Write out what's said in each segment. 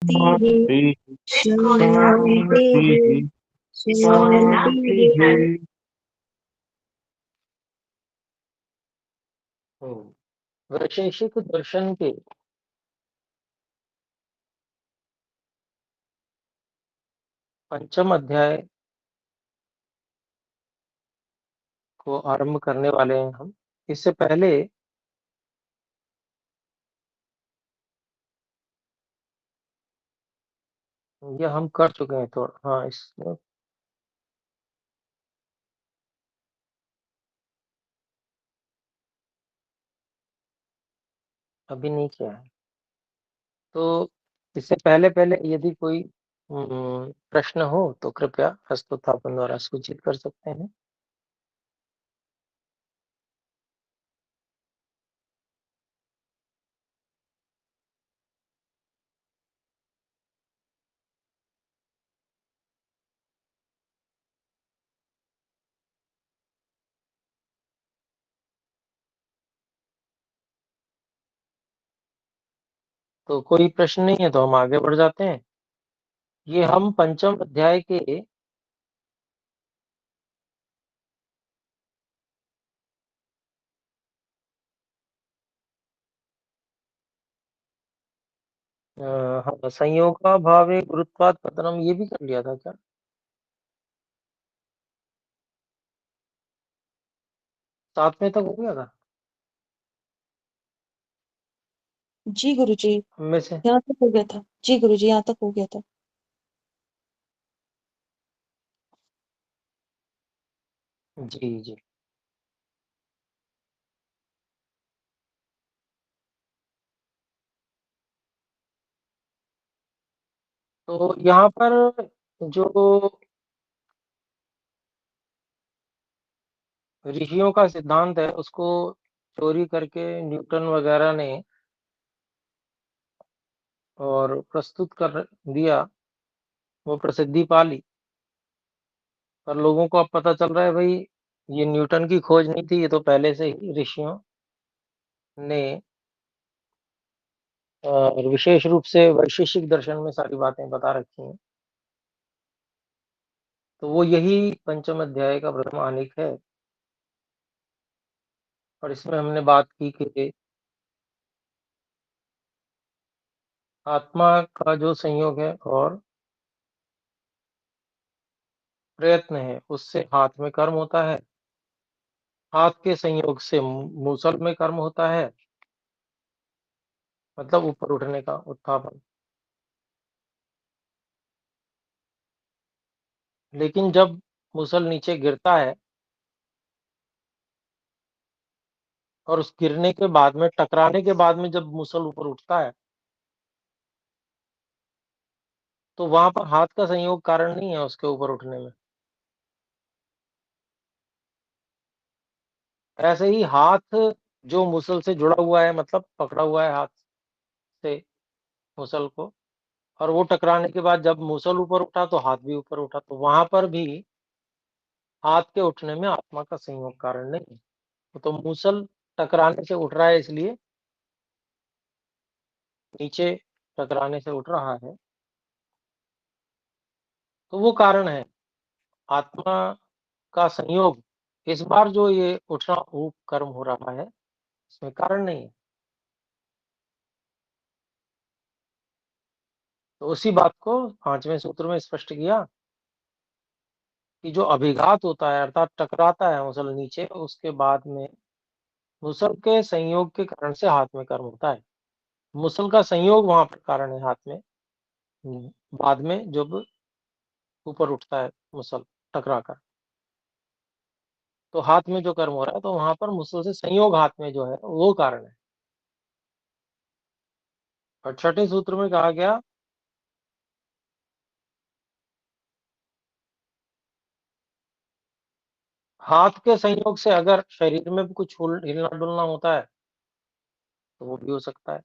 शान्तिः शान्तिः शान्तिः। वैशेषिक दर्शन के पंचम अध्याय को आरंभ करने वाले हैं हम। इससे पहले यह हम कर चुके हैं थोड़ा, हाँ इसमें अभी नहीं किया है। तो इससे पहले पहले यदि कोई प्रश्न हो तो कृपया हस्तोत्थापन द्वारा सूचित कर सकते हैं। तो कोई प्रश्न नहीं है तो हम आगे बढ़ जाते हैं। ये हम पंचम अध्याय के हाँ, संयोगा भावे गुरुत्वात् पतनम, ये भी कर लिया था क्या? 7वें तक हो गया था जी गुरुजी, हम में से? यहाँ तक हो गया था। जी गुरुजी, यहाँ तक हो गया था। जी जी। तो यहाँ पर जो ऋषियों का सिद्धांत है उसको चोरी करके न्यूटन वगैरह ने और प्रस्तुत कर दिया, वो प्रसिद्धि पा ली। पर लोगों को अब पता चल रहा है भाई ये न्यूटन की खोज नहीं थी, ये तो पहले से ही ऋषियों ने और विशेष रूप से वैशेषिक दर्शन में सारी बातें बता रखी हैं। तो वो यही पंचम अध्याय का प्रथम आनिक है। और इसमें हमने बात की कि आत्मा का जो संयोग है और प्रयत्न है उससे हाथ में कर्म होता है, हाथ के संयोग से मूसल में कर्म होता है, मतलब ऊपर उठने का उत्थापन। लेकिन जब मूसल नीचे गिरता है और उस गिरने के बाद में, टकराने के बाद में जब मूसल ऊपर उठता है तो वहां पर हाथ का संयोग कारण नहीं है उसके ऊपर उठने में। ऐसे ही हाथ जो मूसल से जुड़ा हुआ है, मतलब पकड़ा हुआ है हाथ से मूसल को, और वो टकराने के बाद जब मूसल ऊपर उठा तो हाथ भी ऊपर उठा, तो वहां पर भी हाथ के उठने में आत्मा का संयोग कारण नहीं है। तो मूसल टकराने से उठ रहा है इसलिए नीचे टकराने से उठ रहा है, तो वो कारण है। आत्मा का संयोग इस बार जो ये उठना ऊप कर्म हो रहा है इसमें कारण नहीं है। तो उसी बात को 5वें सूत्र में स्पष्ट किया कि जो अभिघात होता है अर्थात टकराता है मुसल नीचे, उसके बाद में मुसल के संयोग के कारण से हाथ में कर्म होता है। मुसल का संयोग वहां पर कारण है हाथ में, बाद में जब ऊपर उठता है मुसल टकरा कर, तो हाथ में जो कर्म हो रहा है तो वहां पर मुसल से संयोग हाथ में जो है वो कारण है। और छठे सूत्र में कहा गया हाथ के संयोग से अगर शरीर में भी कुछ हिलना डुलना होता है तो वो भी हो सकता है।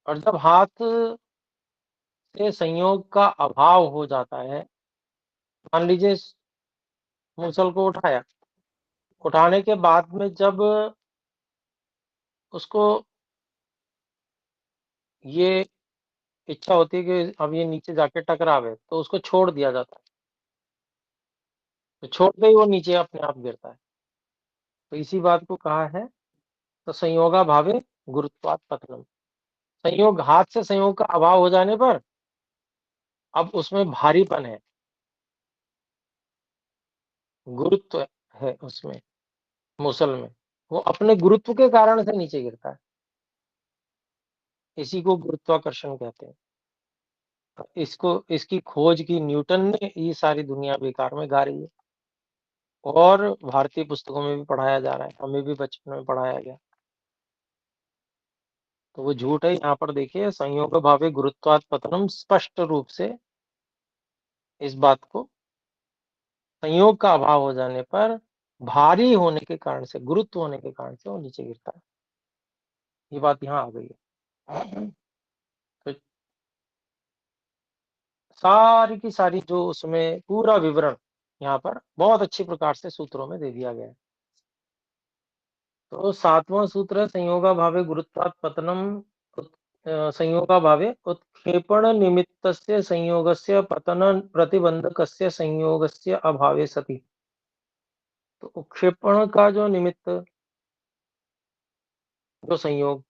और जब हाथ से संयोग का अभाव हो जाता है, मान लीजिए मुसल को उठाया, उठाने के बाद में जब उसको ये इच्छा होती है कि अब ये नीचे जाके टकरावे, तो उसको छोड़ दिया जाता है। तो छोड़ते ही वो नीचे अपने आप गिरता है। तो इसी बात को कहा है, तो संयोगाभावे गुरुत्वात् पतनम। संयोग, हाथ से संयोग का अभाव हो जाने पर अब उसमें भारीपन है, गुरुत्व है उसमें, मुसल में। वो अपने गुरुत्व के कारण से नीचे गिरता है। इसी को गुरुत्वाकर्षण कहते हैं। इसको, इसकी खोज की न्यूटन ने, ये सारी दुनिया बेकार में गा रही है। और भारतीय पुस्तकों में भी पढ़ाया जा रहा है, हमें भी बचपन में पढ़ाया गया। तो वो झूठ है। यहाँ पर देखिए, संयोग भावे गुरुत्वात् पतनम, स्पष्ट रूप से इस बात को, संयोग का अभाव हो जाने पर भारी होने के कारण से, गुरुत्व होने के कारण से वो नीचे गिरता है। ये बात यहाँ आ गई है। तो सारी की सारी जो उसमें पूरा विवरण यहाँ पर बहुत अच्छी प्रकार से सूत्रों में दे दिया गया है। तो 7वां सूत्र है, संयोगाभावे गुरुत्वात् पतनम। संयोगाभावे उत्क्षेपण निमित्तस्य संयोगस्य पतन प्रतिबंधकस्य संयोगस्य अभावे सति। तो उत्क्षेपण का जो निमित्त, जो संयोग,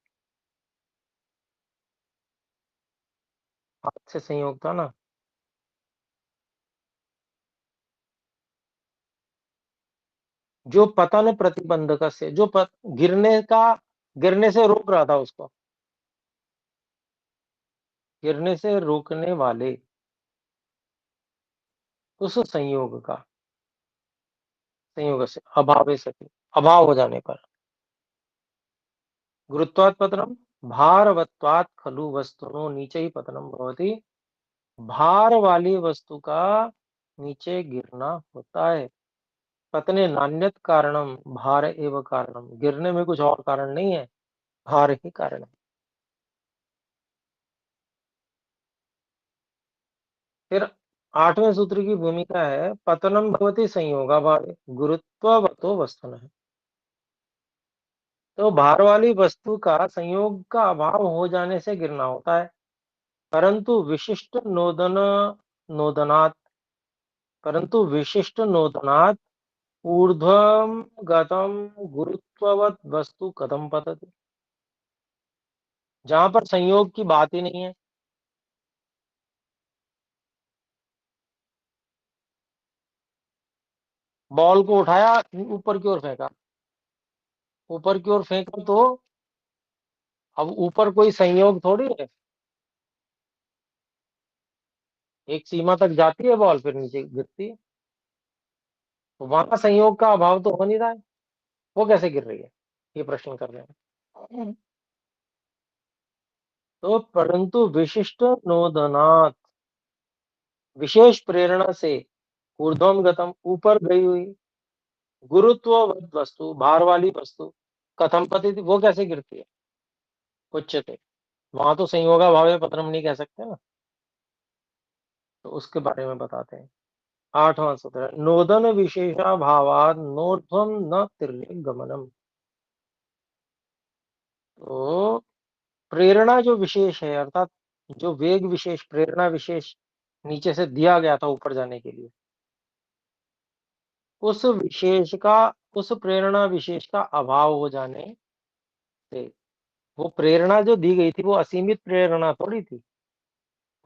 हाथ से संयोग था ना, जो पतन प्रतिबंधकस्य, जो गिरने का, गिरने से रोक रहा था उसको, गिरने से रोकने वाले उस संयोग का, संयोग से अभावे सति, अभाव हो जाने पर, गुरुत्वात् पतनम भारवत्वात् खलु वस्तुनो नीचे ही पतनम भवति। भार वाली वस्तु का नीचे गिरना होता है। पतने नान्यत कारणम भार एव कारणम, गिरने में कुछ और कारण नहीं है, भार ही कारण है। फिर 8वें सूत्र की भूमिका है, पतनम भवति संयोगाभावे गुरुत्ववतो वस्तुनः। तो भार वाली वस्तु का संयोग का अभाव हो जाने से गिरना होता है। परंतु विशिष्ट नोदन, नोदनात्, परंतु विशिष्ट नोदनात् ऊर्ध्वं गतं गुरुत्ववत् वस्तु कथम पतति। जहां पर संयोग की बात ही नहीं है, बॉल को उठाया, ऊपर की ओर फेंका, ऊपर की ओर फेंका, तो अब ऊपर कोई संयोग थोड़ी है, एक सीमा तक जाती है बॉल, फिर नीचे गिरती है। तो वहां संयोग का अभाव तो हो नहीं रहा है, वो कैसे गिर रही है, ये प्रश्न कर रहे हैं। तो परंतु विशिष्ट नोदनात्, विशेष प्रेरणा से ऊर्ध्वम गतम, ऊपर गई हुई गुरुत्ववत वस्तु, भार वाली वस्तु, कथम पतित, वो कैसे गिरती है, उच्चते। वहां तो संयोगाभावे पतनम नहीं कह सकते ना, तो उसके बारे में बताते हैं। 8वां सूत्र, नोदन विशेषा भावाद नोर्ध्वम न तिर्यक गमनम। तो प्रेरणा जो विशेष है, अर्थात जो वेग विशेष, प्रेरणा विशेष नीचे से दिया गया था ऊपर जाने के लिए, उस विशेष का, उस प्रेरणा विशेष का अभाव हो जाने से, वो प्रेरणा जो दी गई थी वो असीमित प्रेरणा थोड़ी थी,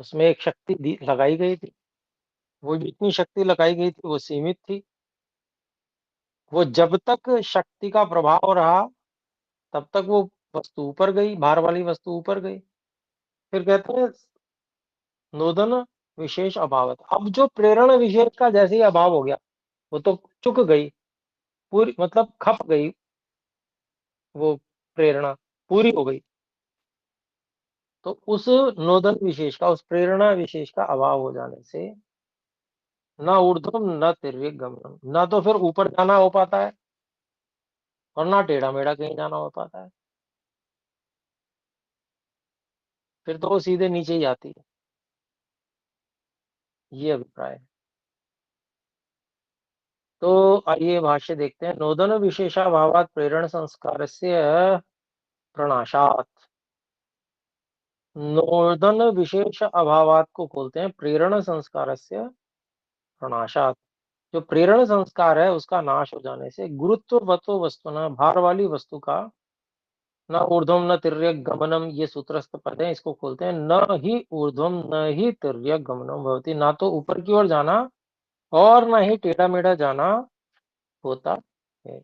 उसमें एक शक्ति लगाई गई थी। वो जितनी शक्ति लगाई गई थी वो सीमित थी। वो जब तक शक्ति का प्रभाव रहा तब तक वो वस्तु ऊपर गई, भार वाली वस्तु ऊपर गई। फिर कहते हैं नोदन विशेष अभावत। अब जो प्रेरणा विशेष का जैसे ही अभाव हो गया, वो तो चुक गई, पूरी मतलब खप गई, वो प्रेरणा पूरी हो गई। तो उस नोदन विशेष का, उस प्रेरणा विशेष का अभाव हो जाने से न ऊर्ध्वम न तिर्यक गमनम, न तो फिर ऊपर जाना हो पाता है और ना टेढ़ा मेढ़ा कहीं जाना हो पाता है, फिर तो वो सीधे नीचे ही आती है। ये अभिप्राय है। तो आइए भाष्य देखते हैं। नोदन विशेषाभावात प्रेरण संस्कारस्य प्रणाशात। नोदन विशेष अभावात को खोलते हैं प्रेरण संस्कारस्य प्रनाशात। जो प्रेरण संस्कार है उसका नाश हो जाने से गुरुत्ववतो वस्तुना, भार वाली वस्तु का, न ऊर्ध्वम न तिर्यक गमनम, ये सूत्रस्थ पद है, इसको खोलते हैं। न ही ऊर्ध्वम न ही तिर्यक गमनम भवति, ना तो ऊपर की ओर जाना और ना ही टेढ़ा मेढ़ा जाना होता है।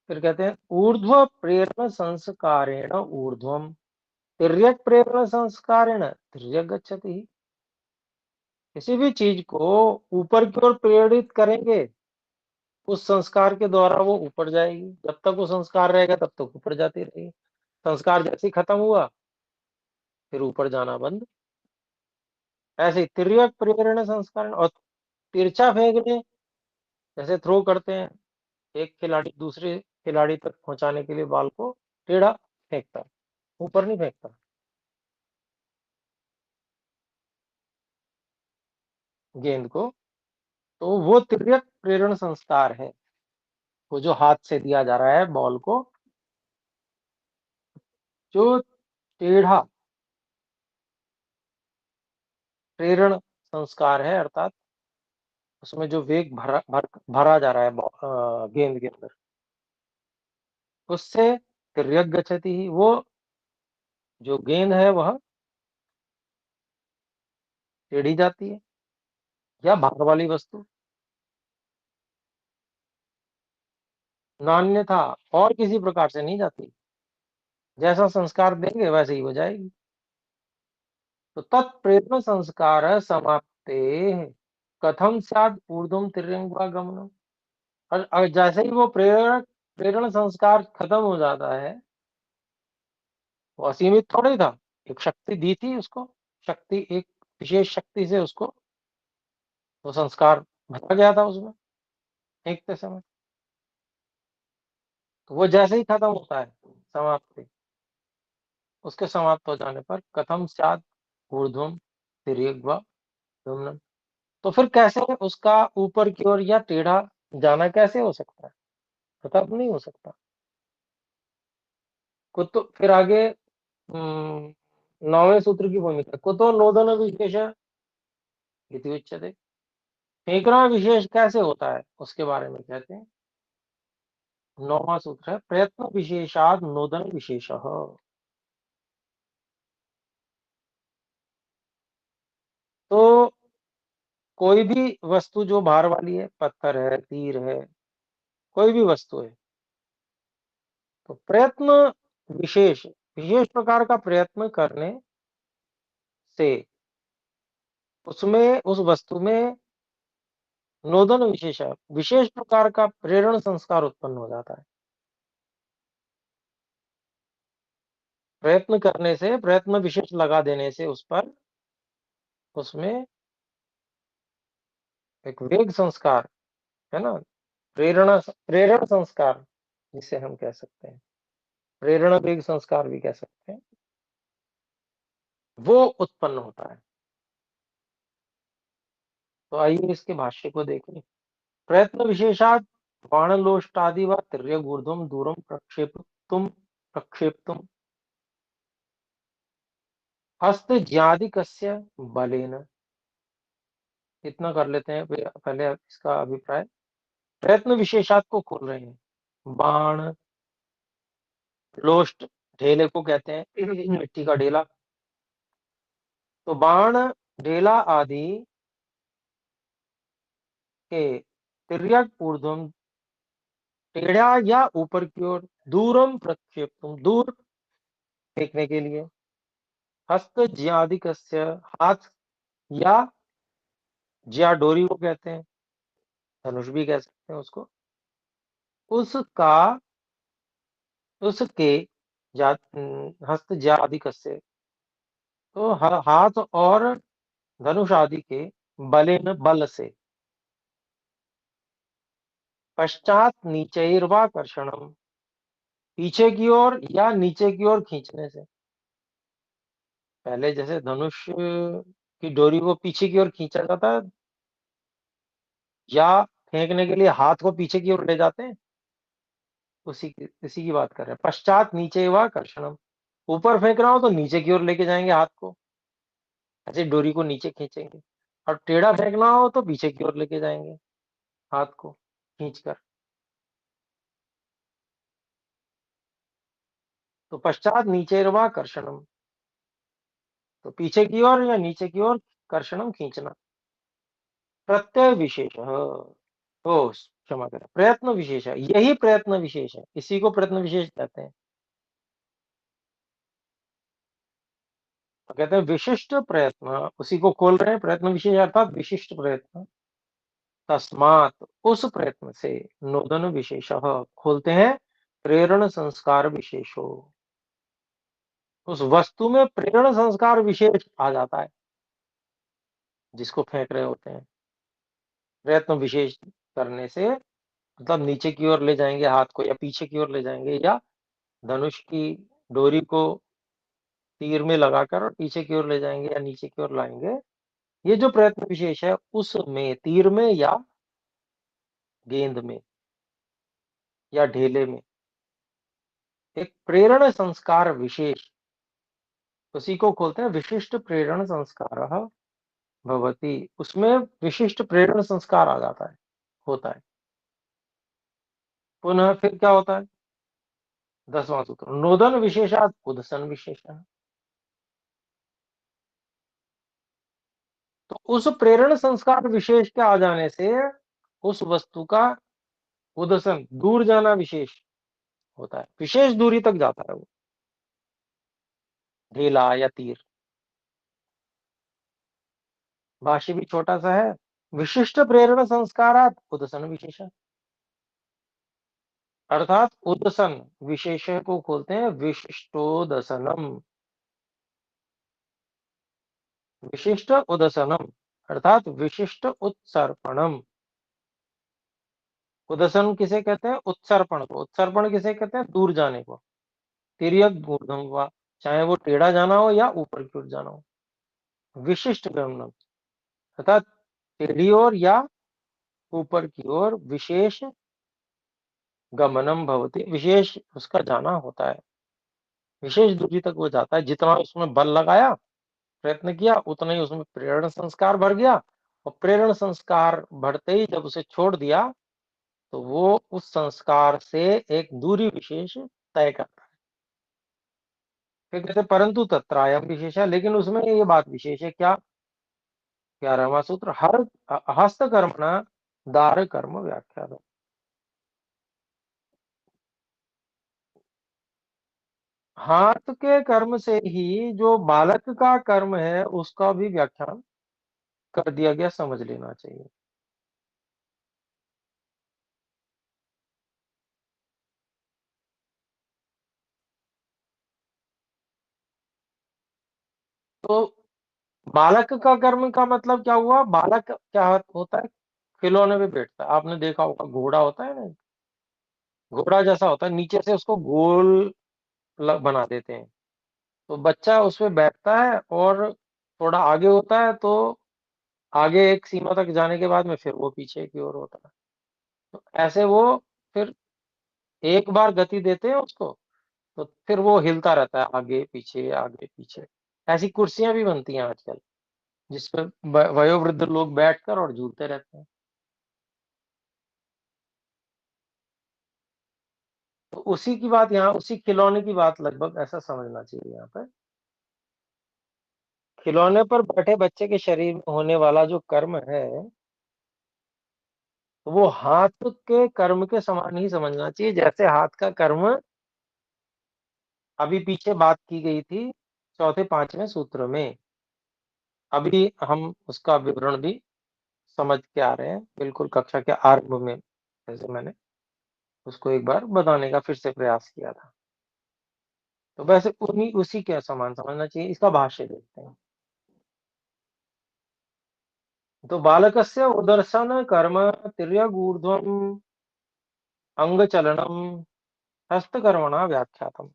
फिर कहते हैं ऊर्ध्व प्रेरण संस्कारेण ऊर्ध्वम, तिर्यक प्रेरण संस्कारेण तिर्यक गच्छति। किसी भी चीज को ऊपर की ओर प्रेरित करेंगे, उस संस्कार के द्वारा वो ऊपर जाएगी। जब तक वो संस्कार रहेगा तब तक ऊपर जाती रहेगी। संस्कार जैसे ही खत्म हुआ फिर ऊपर जाना बंद। ऐसे ही तिर्यक प्रेरण संस्कार और तिरछा फेंकने, जैसे थ्रो करते हैं, एक खिलाड़ी दूसरे खिलाड़ी तक पहुंचाने के लिए बॉल को टेढ़ा फेंकता है, ऊपर नहीं फेंकता गेंद को। तो वो तिर्यक प्रेरण संस्कार है, वो जो हाथ से दिया जा रहा है बॉल को, जो टेढ़ा प्रेरण संस्कार है, अर्थात उसमें जो वेग भरा जा रहा है गेंद के अंदर, उससे तिर्यक गच्छति ही, वो जो गेंद है वह टेढ़ी जाती है। या भार वाली वस्तु नान्य था और किसी प्रकार से नहीं जाती, जैसा संस्कार देंगे वैसे ही हो जाएगी। तो तत्प्रेरण संस्कार समाप्ते कथम स्यात् ऊर्ध्वं तिर्यंक वा गमनम। और जैसे ही वो प्रेरण प्रेरण संस्कार खत्म हो जाता है, वो असीमित थोड़ा ही था, एक शक्ति दी थी उसको, शक्ति, एक विशेष शक्ति से उसको वो संस्कार भरा गया था उसमें फेंकते समय। तो वो जैसे ही खत्म होता है, समाप्ति, उसके समाप्त हो जाने पर कथम स्यात् ऊर्ध्वम तिर्यक वा गमनम। तो फिर कैसे उसका ऊपर की ओर या टेढ़ा जाना कैसे हो सकता है, पता नहीं हो सकता। कुतो फिर आगे 9वें सूत्र की भूमिका, कुतो नोदन विशेष इति उच्यते। फेंकना विशेष कैसे होता है उसके बारे में कहते हैं। 9वां सूत्र है प्रयत्न विशेषाद नोदन विशेषः। तो कोई भी वस्तु जो भार वाली है, पत्थर है, तीर है, कोई भी वस्तु है, तो प्रयत्न विशेष, विशेष प्रकार का प्रयत्न करने से उसमें, उस वस्तु में नोदन विशेष है, विशेष प्रकार का प्रेरण संस्कार उत्पन्न हो जाता है। प्रयत्न करने से, प्रयत्न विशेष लगा देने से उस पर, उसमें एक वेग संस्कार है ना, प्रेरणा, प्रेरण संस्कार जिसे हम कह सकते हैं, प्रेरणा वेग संस्कार भी कह सकते हैं, वो उत्पन्न होता है। तो आइए इसके भाष्य को देखें। प्रयत्न विशेषात बाणलोष्टादि व तिर्यगूर्ध्वम दूरम प्रक्षेप्तुम हस्त ज्यादिकस्य बलेन। इतना कर लेते हैं पहले इसका अभिप्राय। प्रयत्न विशेषात को खोल रहे हैं। बाण, लोष्ट ढेले को कहते हैं, मिट्टी का ढेला। तो बाण, ढेला आदि के तिर्यक ऊर्ध्वम, टेढ़ा या ऊपर की ओर, दूरम प्रक्षेप्तुम, दूर फेंकने के लिए, हस्त ज्यादिकस्य, हाथ या ज्या डोरी को कहते हैं, धनुष भी कह सकते हैं उसको, उसका, उसके हस्त ज्यादिकस्य, तो हाथ और धनुष आदि के बलेन, बल से, पश्चात नीचैर्वाकर्षणम, पीछे की ओर या नीचे की ओर खींचने से। पहले जैसे धनुष की डोरी को पीछे की ओर खींचा जाता है, या फेंकने के लिए हाथ को पीछे की ओर ले जाते हैं, इसी की बात कर रहे हैं। पश्चात नीचे व कर्षणम, ऊपर फेंक रहा हूं तो नीचे की ओर लेके जाएंगे हाथ को, ऐसे डोरी को नीचे खींचेंगे, और टेढ़ा फेंकना हो तो पीछे की ओर लेके जाएंगे हाथ को खींचकर। तो पश्चात नीचे व कर्षणम, तो पीछे की ओर या नीचे की ओर कर्षणम खींचना। प्रत्यय विशेष, ओ क्षमा करें, प्रयत्न विशेष है, यही प्रयत्न विशेष है, इसी को प्रयत्न विशेष कहते हैं। तो कहते हैं विशिष्ट प्रयत्न, उसी को खोल रहे हैं, प्रयत्न विशेष अर्थात विशिष्ट प्रयत्न। तस्मात, उस प्रयत्न से, नोदन विशेष खोलते हैं, प्रेरण संस्कार विशेषो, उस वस्तु में प्रेरण संस्कार विशेष आ जाता है जिसको फेंक रहे होते हैं। प्रयत्न विशेष करने से मतलब नीचे की ओर ले जाएंगे हाथ को, या पीछे की ओर ले जाएंगे, या धनुष की डोरी को तीर में लगाकर और पीछे की ओर ले जाएंगे या नीचे की ओर लाएंगे। ये जो प्रयत्न विशेष है उसमें तीर में या गेंद में या ढेले में एक प्रेरण संस्कार विशेष, उसी को खोलते हैं विशिष्ट प्रेरण संस्कार भवति, उसमें विशिष्ट प्रेरण संस्कार आ जाता है, होता है। पुनः फिर क्या होता है, 10वां सूत्र, नोदन विशेषात उदसन विशेषण। तो उस प्रेरण संस्कार विशेष के आ जाने से उस वस्तु का उदसन, दूर जाना विशेष होता है, विशेष दूरी तक जाता है वो ढेला या तीर। भाष्य भी छोटा सा है, विशिष्ट प्रेरण संस्कारात उदसन विशेषण, अर्थात उदसन विशेष को खोलते हैं विशिष्टोदसनम, विशिष्ट उदसनम अर्थात विशिष्ट उत्सर्पणम। उदसन किसे कहते हैं, उत्सर्पण को, उत्सर्पण किसे कहते हैं, दूर जाने को। तिर्यक ऊर्ध्वम वा, चाहे वो टेढ़ा जाना हो या ऊपर की ओर जाना हो। विशिष्ट गमनम अर्थात टेढ़ी ओर या ऊपर की ओर, विशेष गमनम भवति, विशेष उसका जाना होता है, विशेष दूरी तक वो जाता है। जितना उसमें बल लगाया, प्रयत्न किया, उतना ही उसमें प्रेरण संस्कार भर गया, और प्रेरण संस्कार बढ़ते ही जब उसे छोड़ दिया तो वो उस संस्कार से एक दूरी विशेष तय करता है। फिर कहते परंतु तत्रायम विशेष है, लेकिन उसमें ये बात विशेष है क्या, 11वां सूत्र, हर हस्तकर्मणा दार कर्म व्याख्या। हाथ के कर्म से ही जो बालक का कर्म है उसका भी व्याख्यान कर दिया गया, समझ लेना चाहिए। तो बालक का कर्म का मतलब क्या हुआ, बालक क्या होता है, खिलौने पे बैठता है, आपने देखा होगा घोड़ा होता है ना, घोड़ा जैसा होता है, नीचे से उसको गोल बना देते हैं, तो बच्चा उसमें बैठता है, और थोड़ा आगे होता है तो आगे एक सीमा तक जाने के बाद में फिर वो पीछे की ओर होता है। तो ऐसे वो फिर एक बार गति देते हैं उसको, तो फिर वो हिलता रहता है आगे पीछे आगे पीछे। ऐसी कुर्सियां भी बनती हैं आजकल जिसपे वयोवृद्ध लोग बैठकर और झूलते रहते हैं। तो उसी की बात यहाँ, उसी खिलौने की बात लगभग ऐसा समझना चाहिए यहाँ पर। खिलौने पर बैठे बच्चे के शरीर में होने वाला जो कर्म है, तो वो हाथ के कर्म के समान ही समझना चाहिए, जैसे हाथ का कर्म अभी पीछे बात की गई थी चौथे पांचवें सूत्र में। अभी हम उसका विवरण भी समझ के आ रहे हैं, बिल्कुल कक्षा के आरंभ में जैसे मैंने उसको एक बार बताने का फिर से प्रयास किया था। तो वैसे उन्हीं उसी के समान समझना चाहिए। इसका भाष्य देखते हैं। तो बालकस्य उदर्शन कर्म तिर्यगूर्ध्वम् अंगचलनम हस्तकर्मणा व्याख्यातम।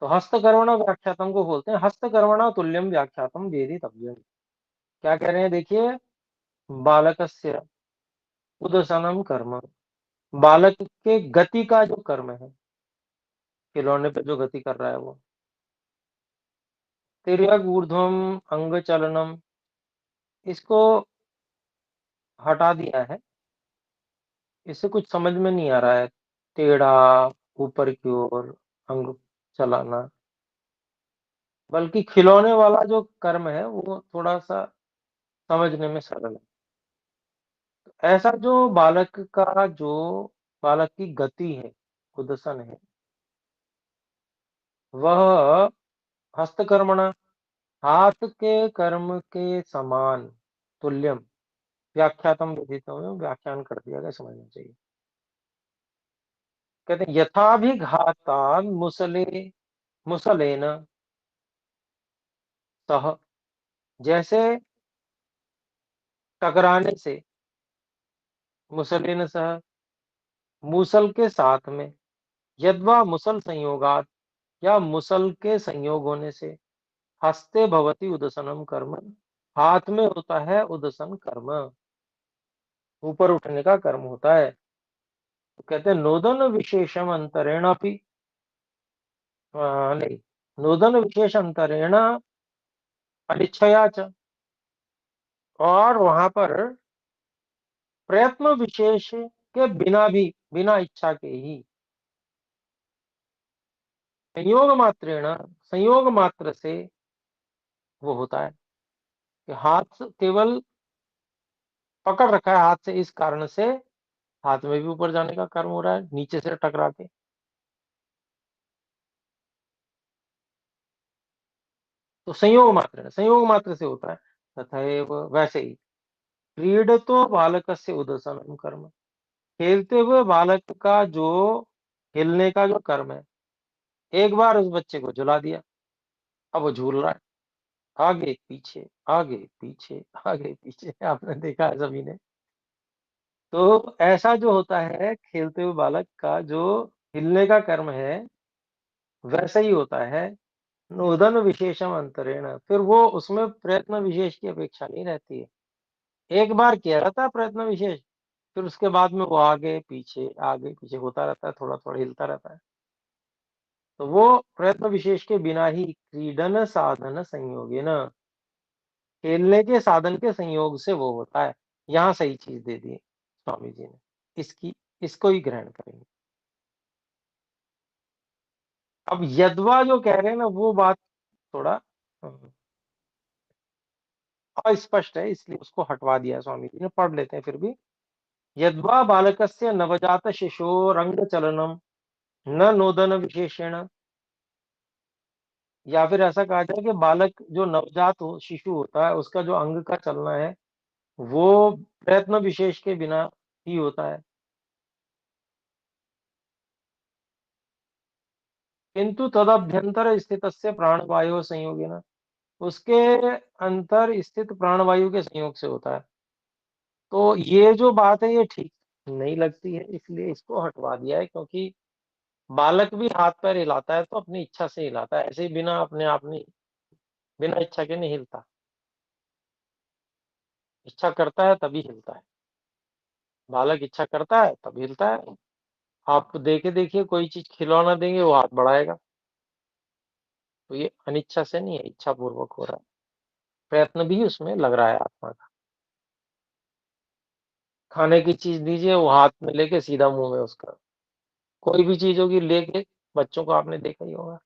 तो हस्तकर्मण व्याख्यातम को बोलते हैं हस्तकर्मण तुल्यम व्याख्यातम वेदी तव्यम। क्या कह रहे हैं देखिए, बालकस्य उदसनम कर्म, बालक के गति का जो कर्म है, खिलौने पे जो गति कर रहा है वो, तिर्यक ऊर्ध्वम अंग चलनम, इसको हटा दिया है, इससे कुछ समझ में नहीं आ रहा है। टेढ़ा, ऊपर की ओर अंग चलाना, बल्कि खिलौने वाला जो कर्म है वो थोड़ा सा समझने में सरल है। ऐसा जो बालक की गति है, कुदसन है, वह हस्तकर्मणा, हाथ के कर्म के समान, तुल्यम व्याख्यातम विदितम में व्याख्यान कर दिया गया, समझना चाहिए। कहते हैं यथाभिघाता मुसले मुसलेन सह, जैसे टकराने से, मुसलेन सह, मूसल के साथ में, यद्वा मुसल संयोगात, या मुसल के संयोग होने से, हस्ते भवति उदसनम कर्म, हाथ में होता है उदसन कर्म, ऊपर उठने का कर्म होता है। तो कहते हैं नोदन विशेषम अंतरेण अपि, नहीं, नोदन विशेष अंतरेण अनिच्छया च, और वहां पर प्रयत्न विशेष के बिना भी, बिना इच्छा के ही, संयोग मात्रेण, संयोग मात्र से वो होता है कि हाथ केवल पकड़ रखा है हाथ से, इस कारण से हाथ में भी ऊपर जाने का कर्म हो रहा है नीचे से टकरा के। तो संयोग मात्र से होता है। तथैव वैसे ही, क्रीडतो बालकस्य उदसनम कर्म, खेलते हुए बालक का जो हिलने का जो कर्म है, एक बार उस बच्चे को झुला दिया, अब वो झूल रहा है, आगे पीछे आगे पीछे आगे पीछे, आपने देखा है सभी ने। तो ऐसा जो होता है खेलते हुए बालक का जो हिलने का कर्म है, वैसा ही होता है नूदन विशेषम अंतरेण, फिर वो उसमें प्रयत्न विशेष की अपेक्षा नहीं रहती है। एक बार किया रहता है प्रयत्न विशेष, फिर उसके बाद में वो आगे पीछे होता रहता है, थोड़ा थोड़ा हिलता रहता है। तो वो प्रयत्न विशेष के बिना ही क्रीडन साधन संयोगे न, खेलने के साधन के संयोग से वो होता है। यहाँ सही चीज दे दी स्वामी जी ने, इसकी इसको ही ग्रहण करेंगे। अब यद्वा जो कह रहे हैं ना, वो बात थोड़ा अस्पष्ट है, इसलिए उसको हटवा दिया स्वामी जी ने, पढ़ लेते हैं फिर भी। यद्वा बालकस्य नवजात शिशोरंग चलनम न नोदन विशेषेण, या फिर ऐसा कहा जाए कि बालक जो नवजात शिशु होता है, उसका जो अंग का चलना है वो प्रयत्न विशेष के बिना ही होता है। किंतु तदभ्यंतर स्थितस्य प्राणवायु संयोगेन, उसके अंतर स्थित प्राणवायु के संयोग से होता है। तो ये जो बात है ये ठीक नहीं लगती है, इसलिए इसको हटवा दिया है, क्योंकि बालक भी हाथ पैर हिलाता है तो अपनी इच्छा से हिलाता है, ऐसे ही बिना अपने आप नहीं, बिना इच्छा के नहीं हिलता। इच्छा करता है तभी हिलता है, बालक इच्छा करता है तब हिलता है। आप देखे देखिए, कोई चीज खिलौना देंगे वो हाथ बढ़ाएगा, तो ये अनिच्छा से नहीं है, इच्छा पूर्वक हो रहा है, प्रयत्न भी उसमें लग रहा है आत्मा का। खाने की चीज दीजिए, वो हाथ में लेके सीधा मुंह में उसका, कोई भी चीज होगी लेके, बच्चों को आपने देखा ही होगा।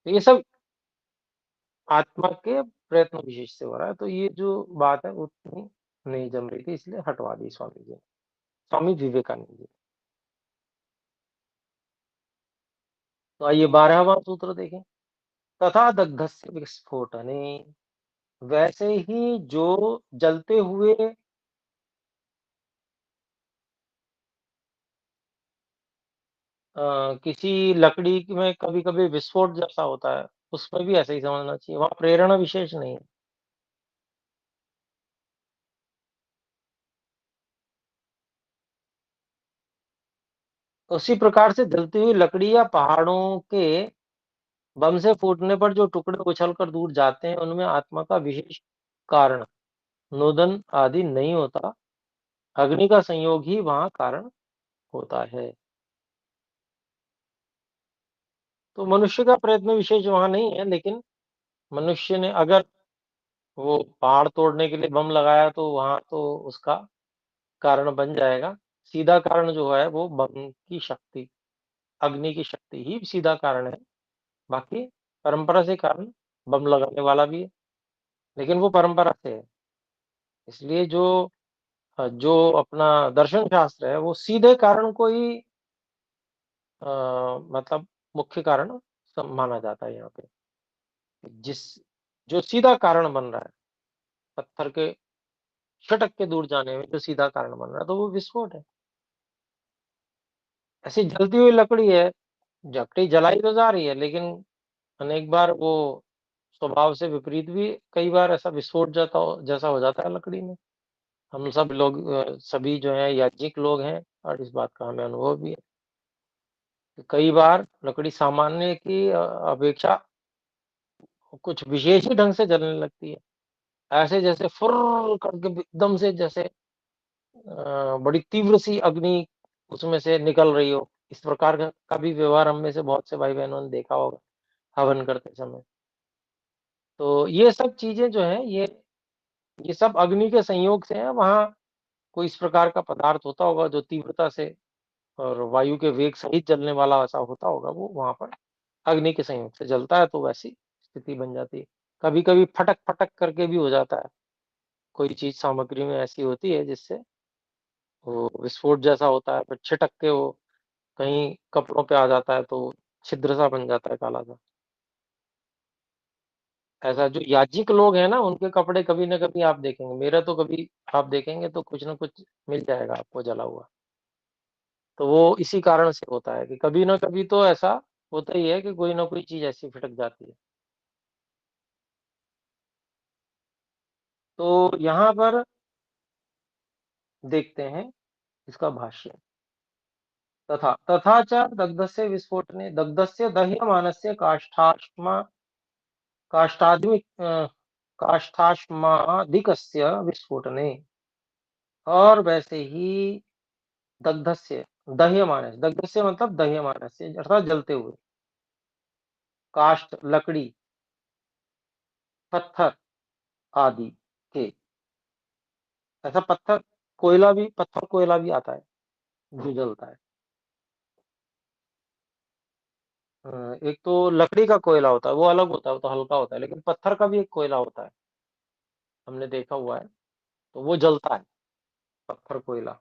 तो ये सब आत्मा के प्रयत्न विशेष से हो रहा है, तो ये जो बात है उतनी नहीं जम रही थी, इसलिए हटवा दी स्वामी जी ने, स्वामी विवेकानंद जी। तो आइए 12वां सूत्र देखें। तथा दग्धस्य विस्फोटने, वैसे ही जो जलते हुए किसी लकड़ी में कभी कभी विस्फोट जैसा होता है, उसमें भी ऐसे ही समझना चाहिए, वहां प्रेरणा विशेष नहीं है। उसी प्रकार से जलती हुई लकड़ी या पहाड़ों के बम से फूटने पर जो टुकड़े उछलकर दूर जाते हैं, उनमें आत्मा का विशेष कारण, नोदन आदि नहीं होता। अग्नि का संयोग ही वहाँ कारण होता है। तो मनुष्य का प्रयत्न विशेष वहाँ नहीं है, लेकिन मनुष्य ने अगर वो पहाड़ तोड़ने के लिए बम लगाया तो वहाँ तो उसका कारण बन जाएगा। सीधा कारण जो है वो बम की शक्ति, अग्नि की शक्ति ही सीधा कारण है। बाकी परंपरा से कारण बम लगाने वाला भी है, लेकिन वो परंपरा से है। इसलिए जो अपना दर्शन शास्त्र है वो सीधे कारण को ही मतलब मुख्य कारण माना जाता है यहाँ पे। जिस जो सीधा कारण बन रहा है, पत्थर के छटक के दूर जाने में जो सीधा कारण बन रहा है, तो वो विस्फोट है। ऐसी जलती हुई लकड़ी है, लकड़ी जलाई तो जा रही है, लेकिन अनेक बार वो स्वभाव से विपरीत भी कई बार ऐसा विस्फोट जैसा हो जाता है लकड़ी में। हम सब लोग सभी जो है याज्ञिक लोग हैं और इस बात का हमें अनुभव भी है कि कई बार लकड़ी सामान्य की अपेक्षा कुछ विशेष ही ढंग से जलने लगती है। ऐसे जैसे फुर्र करके एकदम से जैसे बड़ी तीव्र सी अग्नि उसमें से निकल रही हो। इस प्रकार का भी व्यवहार हम में से बहुत से भाई-बहनों ने देखा होगा हवन करते समय। तो ये सब चीज़ें जो हैं ये सब अग्नि के संयोग से हैं। वहाँ कोई इस प्रकार का पदार्थ होता होगा जो तीव्रता से और वायु के वेग सहित जलने वाला ऐसा होता होगा, वो वहाँ पर अग्नि के संयोग से जलता है, तो वैसी स्थिति बन जाती है। कभी-कभी फटक-फटक करके भी हो जाता है। कोई चीज़ सामग्री में ऐसी होती है जिससे वो विस्फोट जैसा होता है, फिर छिटक के वो कहीं कपड़ों पे आ जाता है तो छिद्र सा बन जाता है काला-सा। ऐसा जो याज्ञिक लोग हैं ना, उनके कपड़े कभी न कभी आप देखेंगे, मेरा तो कभी आप देखेंगे तो कुछ न कुछ मिल जाएगा आपको जला हुआ। तो वो इसी कारण से होता है कि कभी न कभी तो ऐसा होता ही है कि कोई न कोई चीज़ ऐसी फिटक जाती है। तो यहाँ पर देखते हैं इसका भाष्य। तथा च दग्धस्य विस्फोटने दग्धस्य दह्यमानस्य काष्ठादिक काष्ठाश्मादिकस्य विस्फोटने, और वैसे ही दग्धस्य दग्धस्य मतलब दह्यमानस्य अर्थात जलते हुए, काष्ठ लकड़ी, पत्थर आदि के, ऐसा पत्थर कोयला भी आता है जो जलता है। एक तो लकड़ी का कोयला होता है, वो अलग होता है, वो तो हल्का होता है, लेकिन पत्थर का भी एक कोयला होता है, हमने देखा हुआ है, तो वो जलता है, पत्थर कोयला।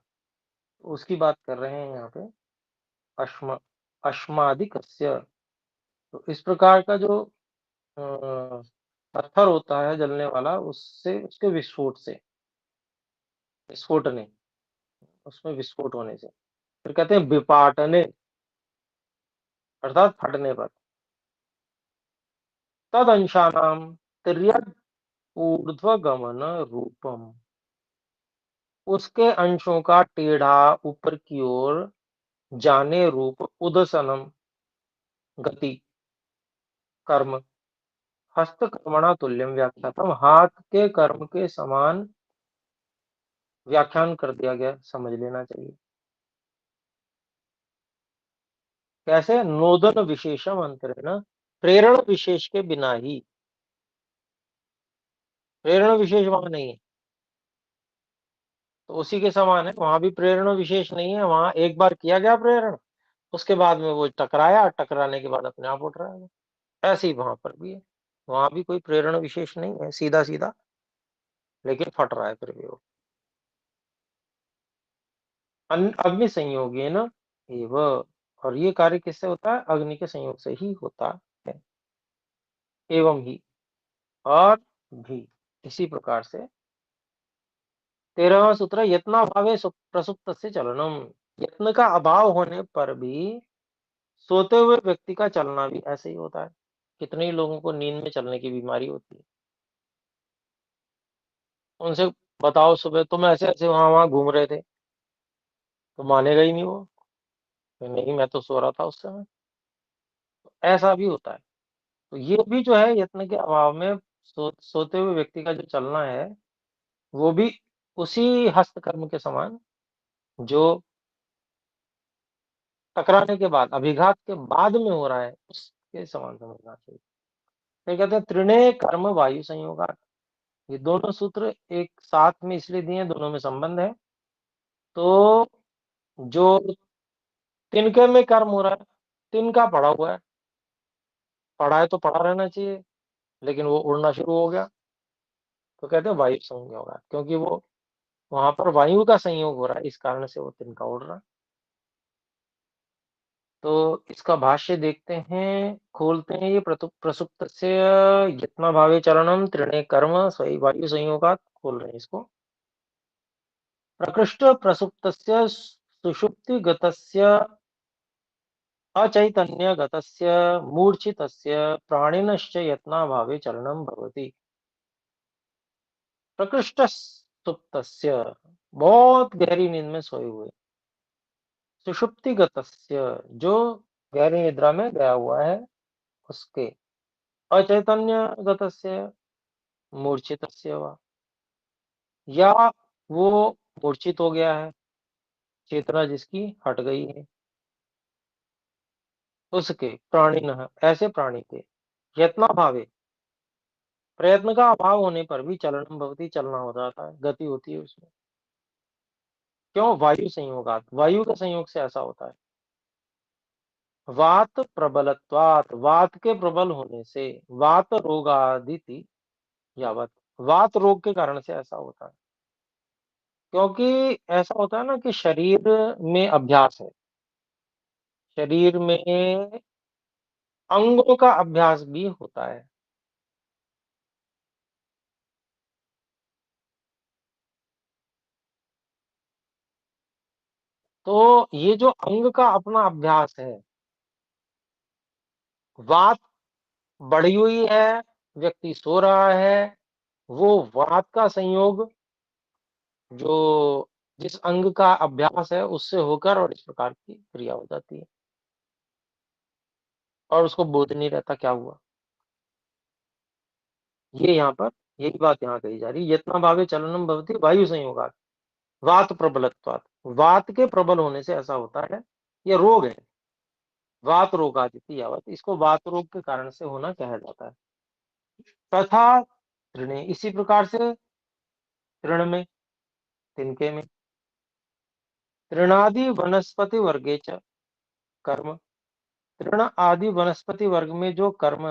तो उसकी बात कर रहे हैं यहाँ पे, अश्म अश्मादिकस्य। तो इस प्रकार का जो अ, पत्थर होता है जलने वाला, उससे उसके विस्फोटने, उसमें विस्फोट होने से। फिर कहते हैं विपाटने, अर्थात फटने पर। तदंशानाम तिर्यक ऊर्ध्वगमन रूपम, उसके अंशों का टेढ़ा ऊपर की ओर जाने रूप उदसनम गति कर्म, हस्तकर्मणा तुल्यम व्याख्यातम, हाथ के कर्म के समान व्याख्यान कर दिया गया, समझ लेना चाहिए। कैसे? नोदन विशेषम अंतरेण, प्रेरण विशेष के बिना ही। प्रेरण विशेष वहां नहीं है, तो उसी के समान है। वहां भी प्रेरण विशेष नहीं है, वहां एक बार किया गया प्रेरण, उसके बाद में वो टकराया, टकराने के बाद अपने आप उठ रहा है। ऐसे ही वहां पर भी है, वहां भी कोई प्रेरण विशेष नहीं है, सीधा सीधा, लेकिन फट रहा है फिर भी वो। अग्नि संयोगी है ना, एवं, और ये कार्य किससे होता है? अग्नि के संयोग से ही होता है। एवं ही, और भी, इसी प्रकार से 13वां सूत्र, यत्नाभावे प्रसुप्त से चलनम, यत्न का अभाव होने पर भी सोते हुए व्यक्ति का चलना भी ऐसे ही होता है। कितने ही लोगों को नींद में चलने की बीमारी होती है, उनसे बताओ सुबह तुम ऐसे ऐसे वहां वहां घूम रहे थे, तो मानेगा ही नहीं वो। कि नहीं मैं तो सो रहा था उस समय। ऐसा भी होता है। तो ये भी जो है यत्न के अभाव में सोते हुए व्यक्ति का जो चलना है, वो भी उसी हस्तकर्म के समान जो टकराने के बाद, अभिघात के बाद में हो रहा है, उसके समान समझना चाहिए। फिर कहते हैं त्रिणय कर्म वायु संयोगात्। ये दोनों सूत्र एक साथ में इसलिए दिए हैं, दोनों में संबंध है। तो जो तिनके में कर्म हो रहा है, तिनका पड़ा हुआ है, पड़ा है तो पड़ा रहना चाहिए, लेकिन वो उड़ना शुरू हो गया, तो कहते हैं वायु संयोग, क्योंकि वो वहां पर वायु का संयोग हो रहा है, इस कारण से वो तिनका उड़ रहा है। तो इसका भाष्य देखते हैं, खोलते हैं। ये प्रसुप्तस्य यत्नाभावे चरणम त्रिणे कर्म स्वयं वायु संयोगात्, खोल रहे हैं इसको। प्रकृष्ट प्रसुप्तस्य सुषुप्तिगतस्य अचैतन्यगतस्य मूर्छितस्य प्राणिनश्च यत्नाभावे चरणम भवति। प्रकृष्ट सुप्तस्य, बहुत गहरी नींद में सोए हुए, सुषुप्तिगतस्य, जो गहरी निद्रा में गया हुआ है उसके, अचैतन्यगतस्य, मूर्छितस्य वा, या वो मूर्छित हो गया है, चेतना जिसकी हट गई है, उसके, प्राणिनः, ऐसे प्राणी के, यत्नाभावे, प्रयत्न का अभाव होने पर भी चलनम भवति, चलना हो जाता है, गति होती है उसमें। क्यों? वायु संयोगात, वायु के संयोग से ऐसा होता है। वात प्रबलत्वात्, वात के प्रबल होने से, वात रोगादिति यावत, वात रोग के कारण से ऐसा होता है। क्योंकि ऐसा होता है ना कि शरीर में अभ्यास है, शरीर में अंगों का अभ्यास भी होता है। तो ये जो अंग का अपना अभ्यास है, वात बढ़ी हुई है, व्यक्ति सो रहा है, वो वात का संयोग जो जिस अंग का अभ्यास है उससे होकर और इस प्रकार की क्रिया हो जाती है, और उसको बोध नहीं रहता क्या हुआ। ये यहाँ पर यही बात यहाँ कही जा रही है, यत्ना भावे चलनम भवति वायु संयोगात् वात प्रबलत्वात्, वात के प्रबल होने से ऐसा होता है। ये रोग है, वात रोगादिति यावत, इसको वात रोग के कारण से होना कहा जाता है। तथा तृणे, इसी प्रकार से तृण में, तिनके में, तृणादि वनस्पति वर्गे च कर्म, तृण आदि वनस्पति वर्ग में जो कर्म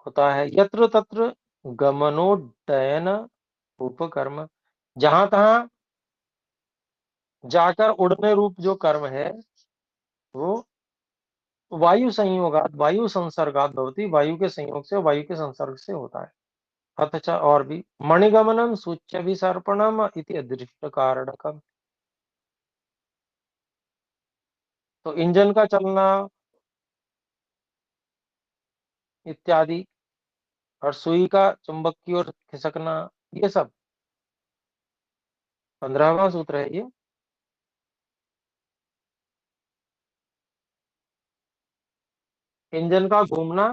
होता है, यत्र तत्र गमनोड्डयन उपकर्म, जहां तहां जाकर उड़ने रूप जो कर्म है, वो वायु संयोगात, वायु संसर्गात भवति, वायु के संयोग से, वायु के संसर्ग से होता है। अथच, और भी, मणिगमनम सूच्य विसर्पणम इति अदृष्ट कारणकम, तो इंजन का चलना इत्यादि, और सुई का चुंबक की ओर खिसकना, ये सब 15वां सूत्र है ये। इंजन का घूमना,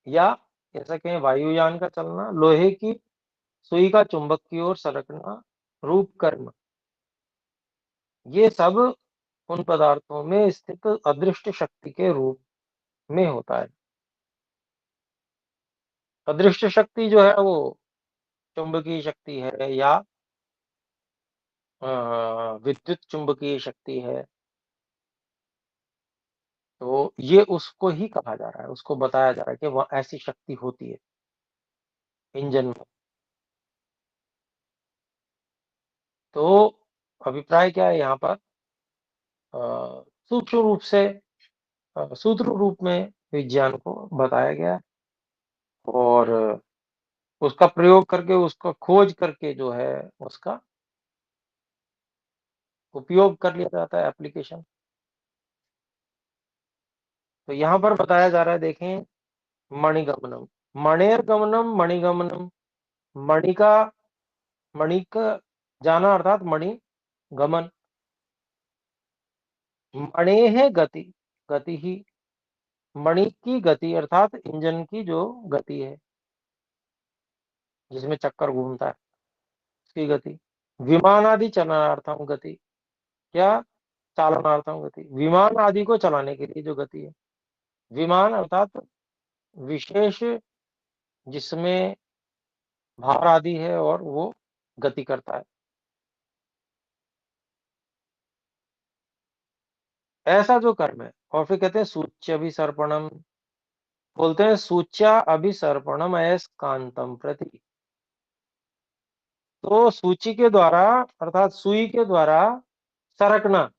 या ऐसा कहें वायुयान का चलना, लोहे की सुई का चुंबक की ओर सरकना, रूप कर्म, ये सब उन पदार्थों में स्थित अदृष्ट शक्ति के रूप में होता है। अदृष्ट शक्ति जो है वो चुंबकीय शक्ति है, या विद्युत चुंबकीय शक्ति है। तो ये उसको ही कहा जा रहा है, उसको बताया जा रहा है कि वह ऐसी शक्ति होती है इंजन में। तो अभिप्राय क्या है यहाँ पर, सूक्ष्म रूप से, सूत्र रूप में विज्ञान को बताया गया है, और उसका प्रयोग करके, उसका खोज करके जो है उसका उपयोग कर लिया जाता है, एप्लीकेशन। तो यहाँ पर बताया जा रहा है, देखें, मणिगमनम, मणेर्गमनम, मणिगमनम, मणि का, मणि का जाना अर्थात मणि गमन, मणेः गति, गति ही, मणि की गति अर्थात इंजन की जो गति है, जिसमें चक्कर घूमता है, उसकी गति। विमानादि चलनार्थम गति, क्या चालनार्थम गति, विमान आदि को चलाने के लिए जो गति है। विमान अर्थात विशेष जिसमें भार आदि है और वो गति करता है, ऐसा जो कर्म है। और फिर कहते हैं सूच्य अभिसर्पणम, बोलते हैं सूच्या अभिसर्पणम अयस्कांतम प्रति। तो सूची के द्वारा अर्थात सुई के द्वारा सरकना,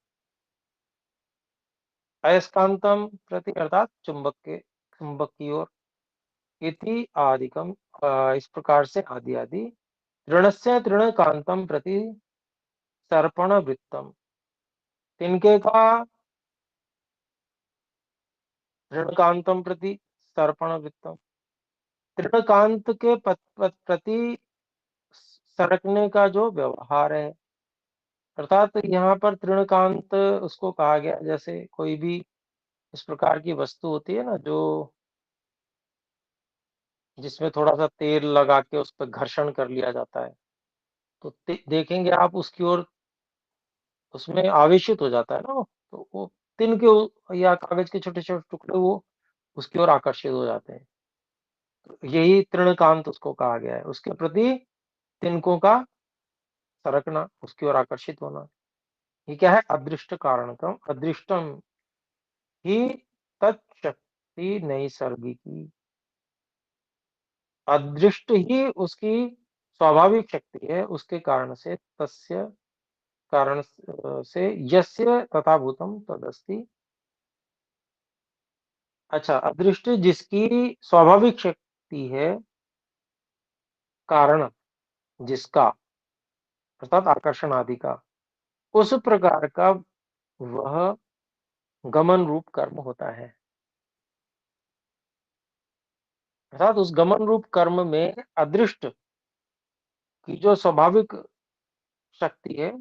अयस्कांतम प्रति अर्थात चुंबक की ओर, इति आदिकम, इस प्रकार से आदि आदि। तृणस्य तृणकांतम प्रति सर्पण वृत्तम, तिनके का तृणकांतम प्रति सर्पण वृत्तम, तृणकांत के प्रति सरकने का जो व्यवहार है, अर्थात यहाँ पर तृणकांत उसको कहा गया, जैसे कोई भी इस प्रकार की वस्तु होती है ना, जो जिसमें थोड़ा सा तेल लगा के उस पर घर्षण कर लिया जाता है, तो देखेंगे आप उसकी ओर, उसमें आवेशित हो जाता है ना वो, तो वो तिन के या कागज के छोटे छोटे टुकड़े वो उसकी ओर आकर्षित हो जाते हैं। तो यही तृणकांत उसको कहा गया है, उसके प्रति तिनकों का सरकना, उसकी ओर आकर्षित होना। ये क्या है? अदृष्ट कारणकम, अदृष्टम ही तत्शक्ति नैसर्गिकी, अदृष्ट ही उसकी स्वाभाविक शक्ति है, उसके कारण से, तस्य कारण से, यस्य तथा भूतम तदस्ति। अच्छा, अदृष्ट जिसकी स्वाभाविक शक्ति है, कारण जिसका अर्थात आकर्षण आदि का, उस प्रकार का वह गमन रूप कर्म होता है। अर्थात उस गमन रूप कर्म में अदृष्ट की जो स्वाभाविक शक्ति है,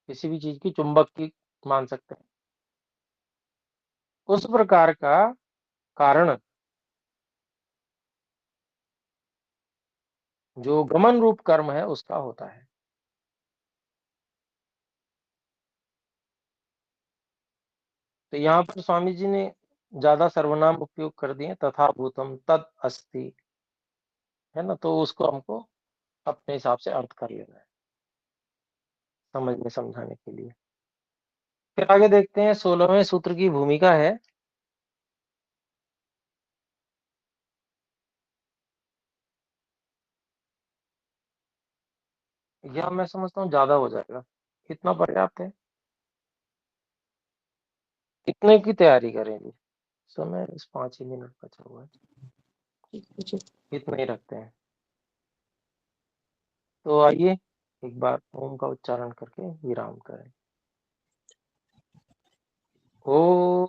किसी भी चीज की, चुंबक की मान सकते हैं, उस प्रकार का कारण जो गमन रूप कर्म है उसका होता है। तो यहाँ पर स्वामी जी ने ज्यादा सर्वनाम उपयोग कर दिए, तथा भूतम तद अस्ति, है ना, तो उसको हमको अपने हिसाब से अर्थ कर लेना है समझने समझाने के लिए। फिर आगे देखते हैं 16वें सूत्र की भूमिका है। यह मैं समझता हूँ ज्यादा हो जाएगा, इतना पर्याप्त है, इतने की तैयारी करेंगे। समय इस 5 ही मिनट बचा हुआ है, जी गुरु जी। इतना ही रखते हैं। तो आइए एक बार ओम का उच्चारण करके विराम करें। ओ